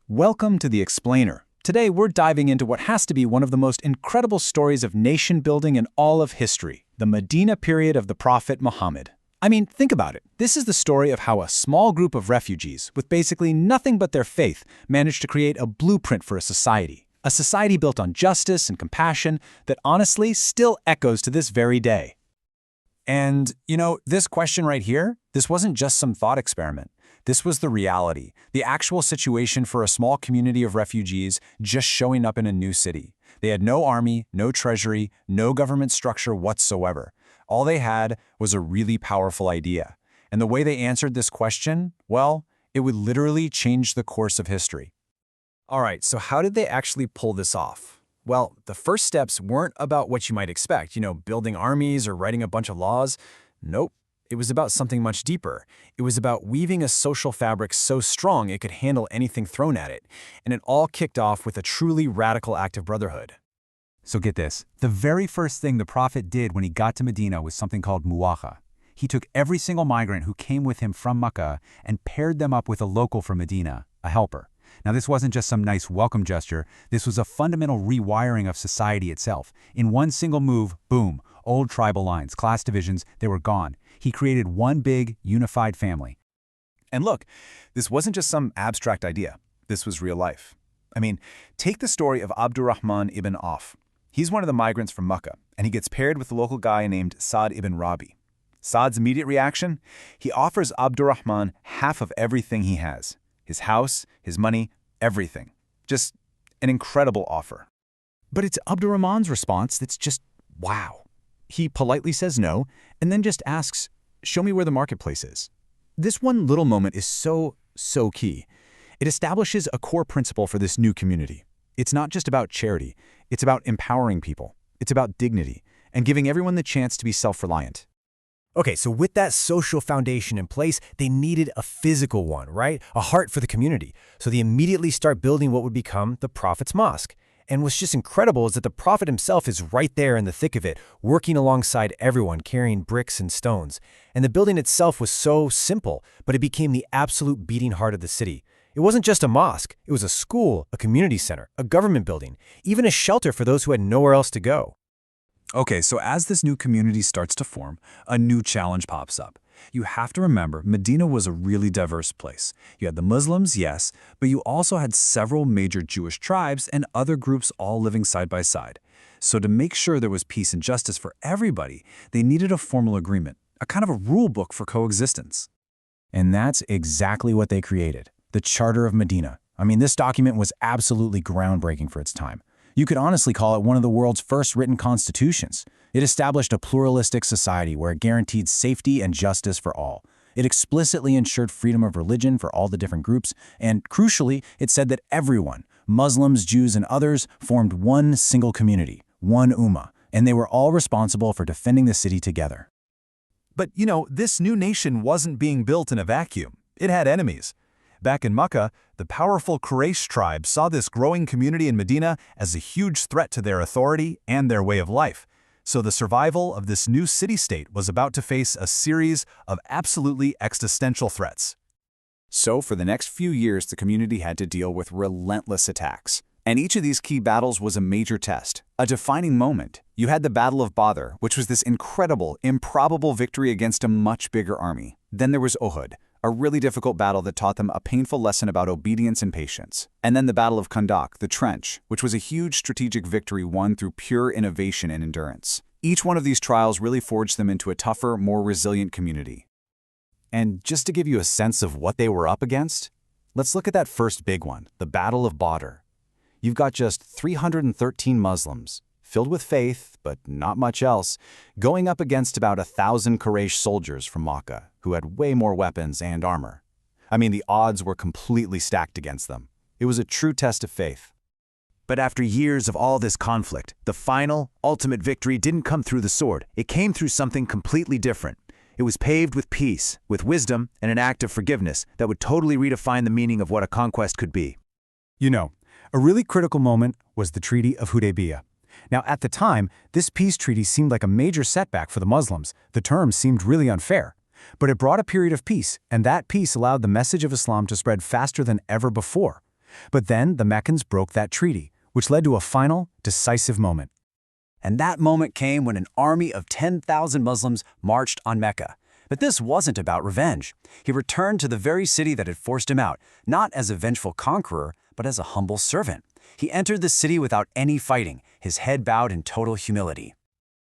Welcome to The Explainer. Today we're diving into what has to be one of the most incredible stories of nation building in all of history, the Madinah period of the Prophet Muhammad. I mean, think about it. This is the story of how a small group of refugees, with basically nothing but their faith, managed to create a blueprint for a society. A society built on justice and compassion that honestly still echoes to this very day. And, this question right here, this wasn't just some thought experiment. This was the reality, the actual situation for a small community of refugees just showing up in a new city. They had no army, no treasury, no government structure whatsoever. All they had was a really powerful idea. And the way they answered this question, well, it would literally change the course of history. All right, so how did they actually pull this off? Well, the first steps weren't about what you might expect, building armies or writing a bunch of laws. Nope. It was about something much deeper. It was about weaving a social fabric so strong it could handle anything thrown at it. And it all kicked off with a truly radical act of brotherhood. So get this, the very first thing the Prophet did when he got to Medina was something called muwaqa. He took every single migrant who came with him from Mecca and paired them up with a local from Medina, a helper. Now this wasn't just some nice welcome gesture, this was a fundamental rewiring of society itself. In one single move, boom, old tribal lines, class divisions, they were gone. He created one big, unified family. And look, this wasn't just some abstract idea. This was real life. I mean, take the story of Abdurrahman ibn Auf. He's one of the migrants from Mecca, and he gets paired with a local guy named Sa'd ibn Rabi. Sa'd's immediate reaction? He offers Abdurrahman half of everything he has. His house, his money, everything. Just an incredible offer. But it's Abdurrahman's response that's just, wow. He politely says no, and then just asks, show me where the marketplace is. This one little moment is so key. It establishes a core principle for this new community. It's not just about charity. It's about empowering people. It's about dignity and giving everyone the chance to be self-reliant. Okay, so with that social foundation in place, they needed a physical one, right? A heart for the community. So they immediately start building what would become the Prophet's Mosque. And what's just incredible is that the Prophet himself is right there in the thick of it, working alongside everyone, carrying bricks and stones. And the building itself was so simple, but it became the absolute beating heart of the city. It wasn't just a mosque, it was a school, a community center, a government building, even a shelter for those who had nowhere else to go. Okay, so as this new community starts to form, a new challenge pops up. You have to remember, Medina was a really diverse place. You had the Muslims, yes, but you also had several major Jewish tribes and other groups all living side by side. So to make sure there was peace and justice for everybody, they needed a formal agreement, a kind of a rule book for coexistence. And that's exactly what they created, the Charter of Medina. I mean, this document was absolutely groundbreaking for its time. You could honestly call it one of the world's first written constitutions. It established a pluralistic society where it guaranteed safety and justice for all. It explicitly ensured freedom of religion for all the different groups, and crucially, it said that everyone, Muslims, Jews, and others, formed one single community, one Ummah, and they were all responsible for defending the city together. But, this new nation wasn't being built in a vacuum. It had enemies. Back in Mecca, the powerful Quraysh tribe saw this growing community in Medina as a huge threat to their authority and their way of life. So the survival of this new city-state was about to face a series of absolutely existential threats. So for the next few years, the community had to deal with relentless attacks. And each of these key battles was a major test, a defining moment. You had the Battle of Badr, which was this incredible, improbable victory against a much bigger army. Then there was Uhud, a really difficult battle that taught them a painful lesson about obedience and patience. And then the Battle of Khandaq, the trench, which was a huge strategic victory won through pure innovation and endurance. Each one of these trials really forged them into a tougher, more resilient community. And just to give you a sense of what they were up against, let's look at that first big one, the Battle of Badr. You've got just 313 Muslims, filled with faith, but not much else, going up against about 1,000 Quraysh soldiers from Makkah, who had way more weapons and armor. I mean, the odds were completely stacked against them. It was a true test of faith. But after years of all this conflict, the final, ultimate victory didn't come through the sword. It came through something completely different. It was paved with peace, with wisdom, and an act of forgiveness that would totally redefine the meaning of what a conquest could be. A really critical moment was the Treaty of Hudaybiyah. Now, at the time, this peace treaty seemed like a major setback for the Muslims. The terms seemed really unfair. But it brought a period of peace, and that peace allowed the message of Islam to spread faster than ever before. But then the Meccans broke that treaty, which led to a final, decisive moment. And that moment came when an army of 10,000 Muslims marched on Mecca. But this wasn't about revenge. He returned to the very city that had forced him out, not as a vengeful conqueror, but as a humble servant. He entered the city without any fighting, his head bowed in total humility.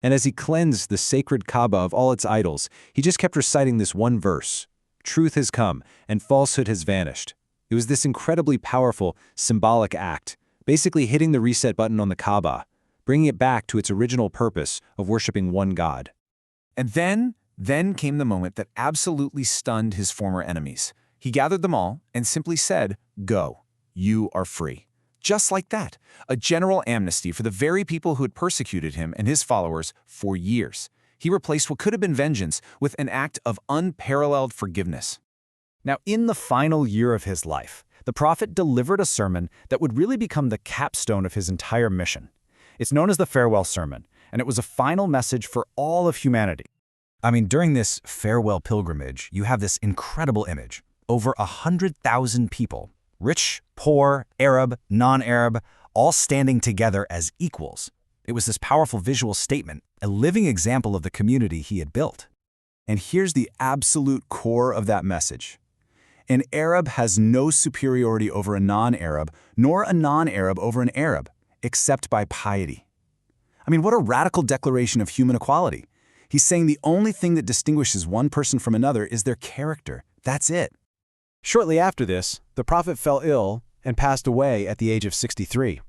And as he cleansed the sacred Kaaba of all its idols, he just kept reciting this one verse: "Truth has come, and falsehood has vanished." It was this incredibly powerful, symbolic act, basically hitting the reset button on the Kaaba, bringing it back to its original purpose of worshiping one God. And then came the moment that absolutely stunned his former enemies. He gathered them all and simply said, "Go, you are free." Just like that, a general amnesty for the very people who had persecuted him and his followers for years. He replaced what could have been vengeance with an act of unparalleled forgiveness. Now, in the final year of his life, the prophet delivered a sermon that would really become the capstone of his entire mission. It's known as the farewell sermon, and it was a final message for all of humanity. I mean, during this farewell pilgrimage, you have this incredible image. Over 100,000 people, rich, poor, Arab, non-Arab, all standing together as equals. It was this powerful visual statement, a living example of the community he had built. And here's the absolute core of that message. An Arab has no superiority over a non-Arab, nor a non-Arab over an Arab, except by piety. I mean, what a radical declaration of human equality. He's saying the only thing that distinguishes one person from another is their character. That's it. Shortly after this, the prophet fell ill and passed away at the age of 63.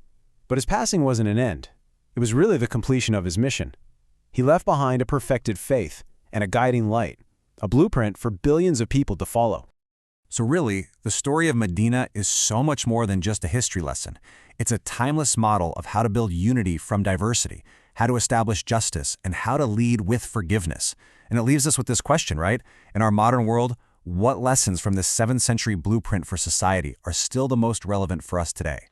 But his passing wasn't an end. It was really the completion of his mission. He left behind a perfected faith and a guiding light, a blueprint for billions of people to follow. So really, the story of Madinah is so much more than just a history lesson. It's a timeless model of how to build unity from diversity, how to establish justice, and how to lead with forgiveness. And it leaves us with this question, right? In our modern world, what lessons from this 7th century blueprint for society are still the most relevant for us today?